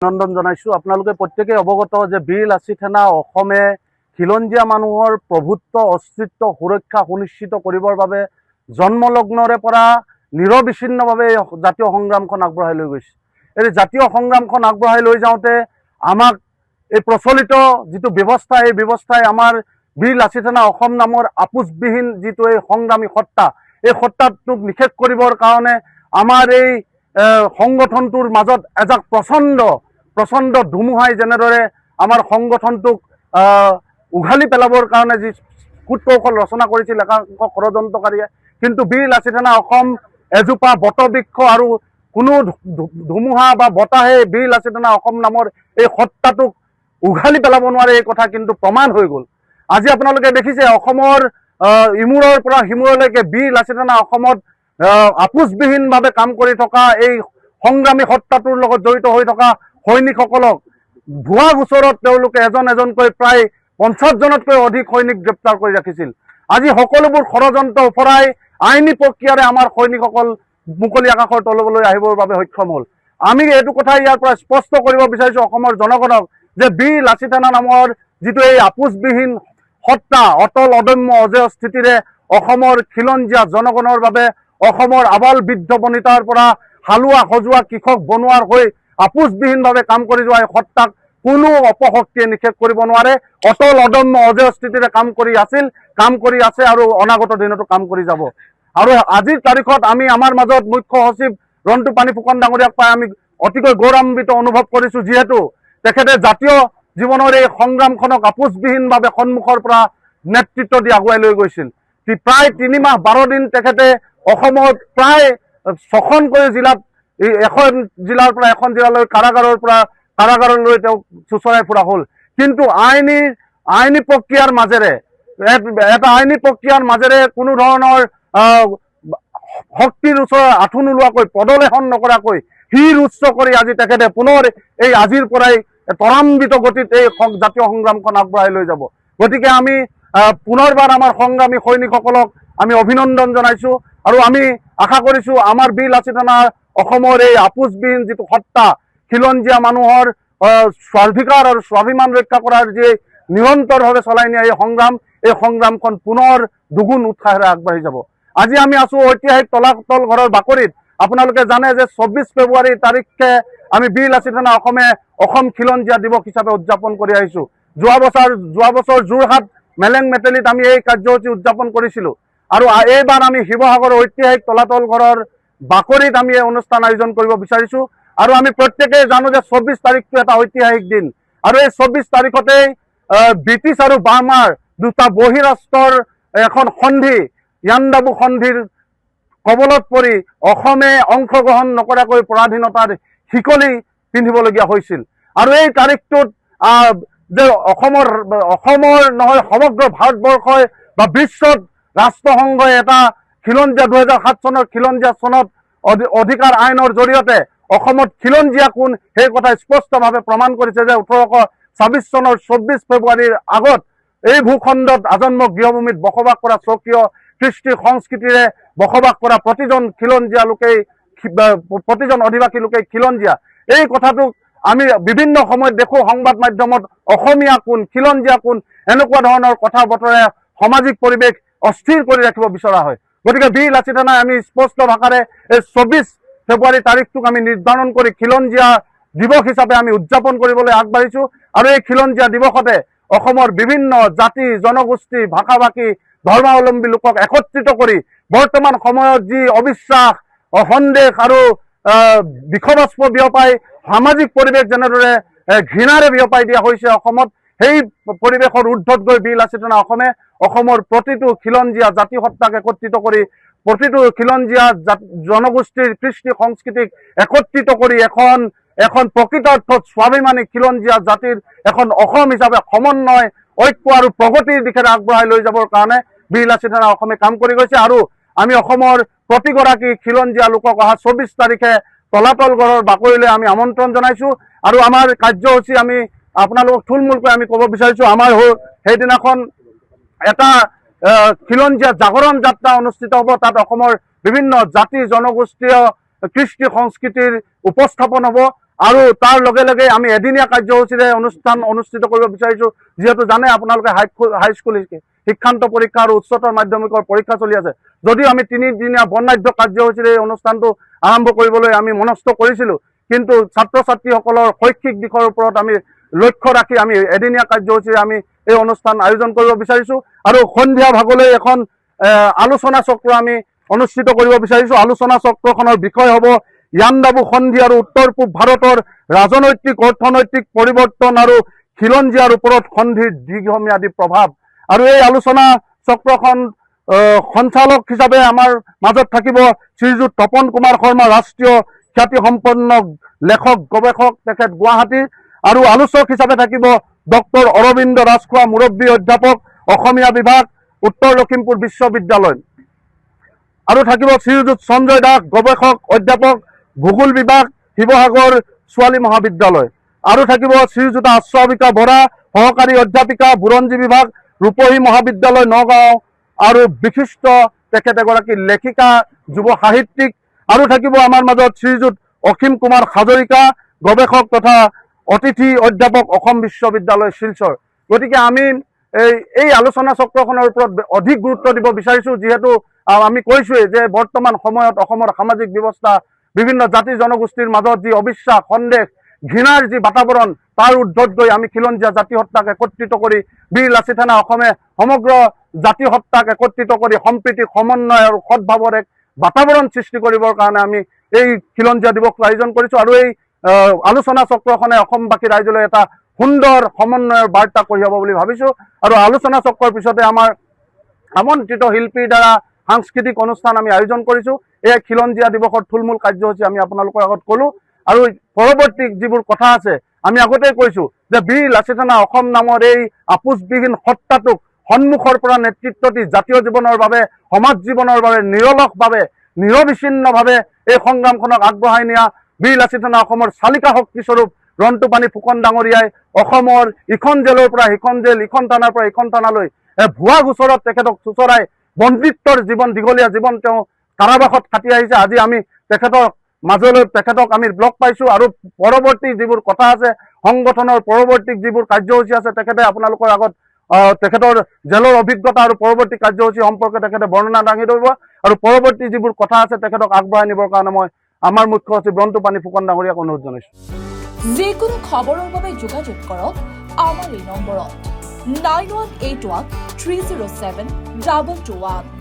অভিনন্দন জনাইছো। আপোনালোকে প্ৰত্যেকে অৱগত যে বীৰ লাচিত সেনা অসমে খিলঞ্জীয়া মানুহৰ প্ৰভুত্ব অস্তিত্ব সুৰক্ষা সুনিশ্চিত কৰিবৰ বাবে জন্মলগ্নৰে পৰা নিৰবিচ্ছিন্নভাৱে জাতীয় সংগ্ৰামখন আগবঢ়াই লৈ গৈছে। এই জাতীয় সংগ্ৰামখন আগবঢ়াই লৈ যাওঁতে আমাক এই প্ৰচলিত যিটো ব্যৱস্থা, এই ব্যৱস্থাই আমাৰ বীৰ লাচিত সেনা অসম নামৰ আপোচবিহীন যিটো এই সংগ্ৰামী সত্তা, এই সত্তাটোক নিষেধ কৰিবৰ কাৰণে আমাৰ এই সংগঠনটোৰ মাজত এজাক প্ৰচণ্ড ধুমুহাই যেনেদৰে আমাৰ সংগঠনটোক উঘালি পেলাবৰ কাৰণে যি কূটকৌশল ৰচনা কৰিছিল একাংশ ষড়যন্ত্ৰকাৰীয়ে, কিন্তু বীৰ লাচিত সেনা অসম এজোপা বটবৃক্ষ আৰু কোনো ধুমুহা বা বতাহে বীৰ লাচিত সেনা অসম নামৰ এই সত্তাটোক উঘালি পেলাব নোৱাৰে, এই কথা কিন্তু প্ৰমাণ হৈ গ'ল। আজি আপোনালোকে দেখিছে অসমৰ ইমূৰৰ পৰা সিমূৰলৈকে বীৰ লাচিত সেনা অসমত আপোচবিহীনভাৱে কাম কৰি থকা এই সংগ্ৰামী সত্তাটোৰ লগত জড়িত হৈ থকা সৈনিকসকলক ভুৱা গোচৰত তেওঁলোকে এজন এজনকৈ প্ৰায় 50জনতকৈ অধিক সৈনিক গ্ৰেপ্তাৰ কৰি ৰাখিছিল। আজি সকলোবোৰ ষড়যন্ত্ৰ ওফৰাই আইনী প্ৰক্ৰিয়াৰে আমাৰ সৈনিকসকল মুকলি আকাশৰ তললৈ আহিবৰ বাবে সক্ষম হ'ল। আমি এইটো কথা ইয়াৰ পৰা স্পষ্ট কৰিব বিচাৰিছোঁ অসমৰ জনগণক যে বীৰ লাচিত সেনা নামৰ যিটো এই আপোচবিহীন সত্তা অটল অদম্য অজেয় স্থিতিৰে অসমৰ খিলঞ্জীয়া জনগণৰ বাবে অসমৰ আবাল বৃদ্ধ বনিতাৰ পৰা হালোৱা সজোৱা কৃষক বনোৱাৰ হৈ আপোচবিহীনভাৱে কাম কৰি যোৱা এই সত্তাক কোনো অপশক্তিয়ে নিষেধ কৰিব নোৱাৰে। অটল অদম্য অজেয় স্থিতিৰে কাম কৰি আছিল, কাম কৰি আছে আৰু অনাগত দিনতো কাম কৰি যাব। আৰু আজিৰ তাৰিখত আমি আমাৰ মাজত মুখ্য সচিব ৰন্টু পানী ফুকন ডাঙৰীয়াক পাই আমি অতিকৈ গৌৰৱান্বিত অনুভৱ কৰিছোঁ, যিহেতু তেখেতে জাতীয় জীৱনৰ এই সংগ্ৰামখনক আপোচবিহীনভাৱে সন্মুখৰ পৰা নেতৃত্ব দি আগুৱাই লৈ গৈছিল। প্ৰায় 3 মাহ 12 দিন তেখেতে অসমৰ প্ৰায় 6খনকৈ জিলাত এখন জিলাৰ পৰা এখন জিলালৈ কাৰাগাৰলৈ তেওঁক চোচৰাই ফুৰা হ'ল। কিন্তু আইনী প্ৰক্ৰিয়াৰ মাজেৰে এটা আইনী প্ৰক্ৰিয়াৰ মাজেৰে কোনো ধৰণৰ শক্তিৰ ওচৰত আঁঠু নোলোৱাকৈ পদলেখন নকৰাকৈ শিৰ উচ্চ কৰি আজি তেখেতে পুনৰ এই আজিৰ পৰাই ত্বৰান্বিত গতিত এই জাতীয় সংগ্ৰামখন আগবঢ়াই লৈ যাব। গতিকে আমি পুনৰবাৰ আমাৰ সংগ্ৰামী সৈনিকসকলক আমি অভিনন্দন জনাইছোঁ আৰু আমি আশা কৰিছোঁ আমাৰ বীৰ লাচিত সেনা অসমৰ এই আপোচবিহীন যিটো সত্তা খিলঞ্জীয়া মানুহৰ স্বাধিকাৰ আৰু স্বাভিমান ৰক্ষা কৰাৰ যি নিৰন্তৰভাৱে চলাই নিয়া এই সংগ্ৰামখন পুনৰ দুগুণ উৎসাহেৰে আগবাঢ়ি যাব। আজি আমি আছোঁ ঐতিহাসিক তলাতল ঘৰৰ বাকৰিত। আপোনালোকে জানে যে 24 ফেব্ৰুৱাৰী তাৰিখে আমি বীৰ লাচিত সেনা অসমে অসম খিলঞ্জীয়া দিৱস হিচাপে উদযাপন কৰি আহিছোঁ। যোৱা বছৰ যোৰহাট মেলেং মেটেলিত আমি এই কাৰ্যসূচী উদযাপন কৰিছিলোঁ আৰু এইবাৰ আমি শিৱসাগৰ ঐতিহাসিক তলাতল ঘৰৰ বাকৰিত আমি এই অনুষ্ঠান আয়োজন কৰিব বিচাৰিছোঁ। আৰু আমি প্ৰত্যেকেই জানো যে 24 তাৰিখটো এটা ঐতিহাসিক দিন আৰু এই 24 তাৰিখতেই ব্ৰিটিছ আৰু বাৰ্মাৰ দুটা বহিৰাষ্ট্ৰৰ এখন সন্ধি ইয়াণ্ডাবু সন্ধিৰ কবলত পৰি অসমে অংশগ্ৰহণ নকৰাকৈ পৰাধীনতাৰ শিকলি পিন্ধিবলগীয়া হৈছিল। আৰু এই তাৰিখটোত যে অসমৰ নহয় সমগ্ৰ ভাৰতবৰ্ষই বা বিশ্বত ৰাষ্ট্ৰসংঘই এটা খিলঞ্জীয়া 2007 চনৰ খিলঞ্জীয়া চনত অধিকাৰ আইনৰ জৰিয়তে অসমত খিলঞ্জীয়া কোন সেই কথা স্পষ্টভাৱে প্ৰমাণ কৰিছে যে 1826 চনৰ 24 ফেব্ৰুৱাৰীৰ আগত এই ভূখণ্ডত আজন্ম গৃহভূমিত বসবাস কৰা স্বকীয় কৃষ্টি সংস্কৃতিৰে বসবাস কৰা প্ৰতিজন অধিবাসী লোকেই খিলঞ্জীয়া। এই কথাটোক আমি বিভিন্ন সময়ত দেখোঁ সংবাদ মাধ্যমত অসমীয়া কোন খিলঞ্জীয়া কোন এনেকুৱা ধৰণৰ কথা বতৰাই সামাজিক পৰিৱেশ অস্থিৰ কৰি ৰাখিব বিচৰা হয়। গতিকে বীৰ লাচিত সেনাই আমি স্পষ্ট ভাষাৰে এই 24 ফেব্ৰুৱাৰী তাৰিখটোক আমি নিৰ্ধাৰণ কৰি খিলঞ্জীয়া দিৱস হিচাপে আমি উদযাপন কৰিবলৈ আগবাঢ়িছোঁ। আৰু এই খিলঞ্জীয়া দিৱসতে অসমৰ বিভিন্ন জাতি জনগোষ্ঠী ভাষা ভাষী ধৰ্মাৱলম্বী লোকক একত্ৰিত কৰি বৰ্তমান সময়ত যি অবিশ্বাস সন্দেহ আৰু বিষবাষ্প বিয়পাই সামাজিক পৰিৱেশ যেনেদৰে ঘৃণাৰে বিয়পাই দিয়া হৈছে অসমত, সেই পৰিৱেশৰ ঊৰ্ধত গৈ বীৰ লাচিত সেনা অসমে অসমৰ প্ৰতিটো খিলঞ্জীয়া জাতি সত্তাক একত্ৰিত কৰি প্ৰতিটো খিলঞ্জীয়া জনগোষ্ঠীৰ কৃষ্টি সংস্কৃতিক একত্ৰিত কৰি এখন প্ৰকৃত অৰ্থত স্বাভিমানী খিলঞ্জীয়া জাতিৰ এখন অসম হিচাপে সমন্বয় ঐক্য আৰু প্ৰগতিৰ দিশেৰে আগবঢ়াই লৈ যাবৰ কাৰণে বীৰ লাচিত সেনা অসমে কাম কৰি গৈছে। আৰু আমি অসমৰ প্ৰতিগৰাকী খিলঞ্জীয়া লোকক অহা 24 তাৰিখে তলাতল ঘৰৰ বাকৰিলৈ আমি আমন্ত্ৰণ জনাইছোঁ। আৰু আমাৰ কাৰ্যসূচী আমি আপোনালোকক থুলমূলকৈ আমি ক'ব বিচাৰিছোঁ। আমাৰ সেইদিনাখন এটা খিলঞ্জীয়া জাগৰণ যাত্ৰা অনুষ্ঠিত হ'ব। তাত অসমৰ বিভিন্ন জাতি জনগোষ্ঠীয় কৃষ্টি সংস্কৃতিৰ উপস্থাপন হ'ব আৰু তাৰ লগে লগে আমি এদিনীয়া কাৰ্যসূচীৰে অনুষ্ঠান অনুষ্ঠিত কৰিব বিচাৰিছোঁ। যিহেতু জানে আপোনালোকে হাইস্কুল শিক্ষান্ত পৰীক্ষা আৰু উচ্চতৰ মাধ্যমিকৰ পৰীক্ষা চলি আছে। যদিও আমি 3 দিনীয়া বৰ্ণাঢ্য কাৰ্যসূচীৰে এই অনুষ্ঠানটো আৰম্ভ কৰিবলৈ আমি মনস্থ কৰিছিলোঁ, কিন্তু ছাত্ৰ ছাত্ৰীসকলৰ শৈক্ষিক দিশৰ ওপৰত আমি লক্ষ্য ৰাখি আমি এদিনীয়া কাৰ্যসূচীৰে আমি এই অনুষ্ঠান আয়োজন কৰিব বিচাৰিছোঁ। আৰু সন্ধিয়া ভাগলৈ এখন আলোচনা চক্ৰ আমি অনুষ্ঠিত কৰিব বিচাৰিছোঁ। আলোচনা চক্ৰখনৰ বিষয় হ'ব ইয়াণ্ডাবু সন্ধি আৰু উত্তৰ পূব ভাৰতৰ ৰাজনৈতিক অৰ্থনৈতিক পৰিৱৰ্তন আৰু খিলঞ্জীয়াৰ ওপৰত সন্ধিৰ দীৰ্ঘম্যাদী প্ৰভাৱ। আৰু এই আলোচনা চক্ৰখন সঞ্চালক হিচাপে আমাৰ মাজত থাকিব শ্ৰীযুত তপন কুমাৰ শৰ্মা, ৰাষ্ট্ৰীয় খ্যাতিসম্পন্ন লেখক গৱেষক, তেখেত গুৱাহাটীৰ। আৰু আলোচক হিচাপে থাকিব ডক্টৰ অৰবিন্দ ৰাজখোৱা, মুৰব্বী অধ্যাপক, অসমীয়া বিভাগ, উত্তৰ লখিমপুৰ বিশ্ববিদ্যালয়। আৰু থাকিব শ্ৰীযুত সঞ্জয় দাস, গৱেষক অধ্যাপক, ভূগোল বিভাগ, শিৱসাগৰ ছোৱালী মহাবিদ্যালয়। আৰু থাকিব শ্ৰীযুতা আশ্ৰাবিকা বৰা, সহকাৰী অধ্যাপিকা, বুৰঞ্জী বিভাগ, ৰূপহী মহাবিদ্যালয়, নগাঁও। আৰু বিশিষ্ট তেখেত এগৰাকী লেখিকা, যুৱ সাহিত্যিক। আৰু থাকিব আমাৰ মাজত শ্ৰীযুত অসীম কুমাৰ হাজৰিকা, গৱেষক তথা অতিথি অধ্যাপক, অসম বিশ্ববিদ্যালয় শিলচৰ। গতিকে আমি এই আলোচনা চক্ৰখনৰ ওপৰত অধিক গুৰুত্ব দিব বিচাৰিছোঁ, যিহেতু আমি কৈছোঁৱেই যে বৰ্তমান সময়ত অসমৰ সামাজিক ব্যৱস্থা, বিভিন্ন জাতি জনগোষ্ঠীৰ মাজত যি অবিশ্বাস, সন্দেহ, ঘৃণাৰ যি বাতাবৰণ, তাৰ ঊৰ্ধত গৈ আমি খিলঞ্জীয়া জাতি সত্তাক একত্ৰিত কৰি, বীৰ লাচিত সেনা অসমে সমগ্ৰ জাতি সত্তাক একত্ৰিত কৰি সম্প্ৰীতি, সমন্বয় আৰু সদ্ভাৱৰ এক বাতাবৰণ সৃষ্টি কৰিবৰ কাৰণে আমি এই খিলঞ্জীয়া দিৱস আয়োজন কৰিছোঁ। আৰু এই আলোচনা চক্ৰখনে অসমবাসী ৰাইজলৈ এটা সুন্দৰ সমন্বয়ৰ বাৰ্তা কঢ়িয়াব বুলি ভাবিছোঁ। আৰু আলোচনা চক্ৰৰ পিছতে আমাৰ আমন্ত্ৰিত শিল্পীৰ দ্বাৰা সাংস্কৃতিক অনুষ্ঠান আমি আয়োজন কৰিছোঁ। এই খিলঞ্জীয়া দিৱসৰ থুলমূল কাৰ্যসূচী আমি আপোনালোকৰ আগত ক'লোঁ। আৰু পৰৱৰ্তী যিবোৰ কথা আছে আমি আগতেই কৈছোঁ যে বীৰ লাচিত সেনা অসম নামৰ এই আপোচবিহীন সত্তাটোক সন্মুখৰ পৰা নেতৃত্ব দি জাতীয় জীৱনৰ বাবে, সমাজ জীৱনৰ বাবে নিৰলসভাৱে, নিৰবিচ্ছিন্নভাৱে এই সংগ্ৰামখনক আগবঢ়াই নিয়া বীৰ লাচিত সেনা অসমৰ চালিকা শক্তিস্বৰূপ ৰন্তুপানী ফুকন ডাঙৰীয়াই অসমৰ ইখন জেলৰ পৰা সিখন জেল, ইখন থানাৰ পৰা ইখন থানালৈ ভুৱা গোচৰত তেখেতক চুচৰাই বন্দীত্বৰ জীৱন, দীঘলীয়া জীৱন তেওঁ কাৰাবাসত কাটি আহিছে। আজি আমি তেখেতক আমি লগ পাইছোঁ। আৰু পৰৱৰ্তী যিবোৰ কথা আছে, সংগঠনৰ পৰৱৰ্তী যিবোৰ কাৰ্যসূচী আছে, তেখেতে আপোনালোকৰ আগত তেখেতৰ জেলৰ অভিজ্ঞতা আৰু পৰৱৰ্তী কাৰ্যসূচী সম্পৰ্কে তেখেতে বৰ্ণনা দাঙি ধৰিব। আৰু পৰৱৰ্তী যিবোৰ কথা আছে তেখেতক আগবঢ়াই নিবৰ কাৰণে মই আমাৰ মুখ্য সচিব ৰন্তুপানী ফুকন ডাঙৰীয়াক অনুৰোধ জনাইছোঁ। যিকোনো খবৰৰ বাবে যোগাযোগ কৰক আমাৰ এই নম্বৰত 9181 307 2221।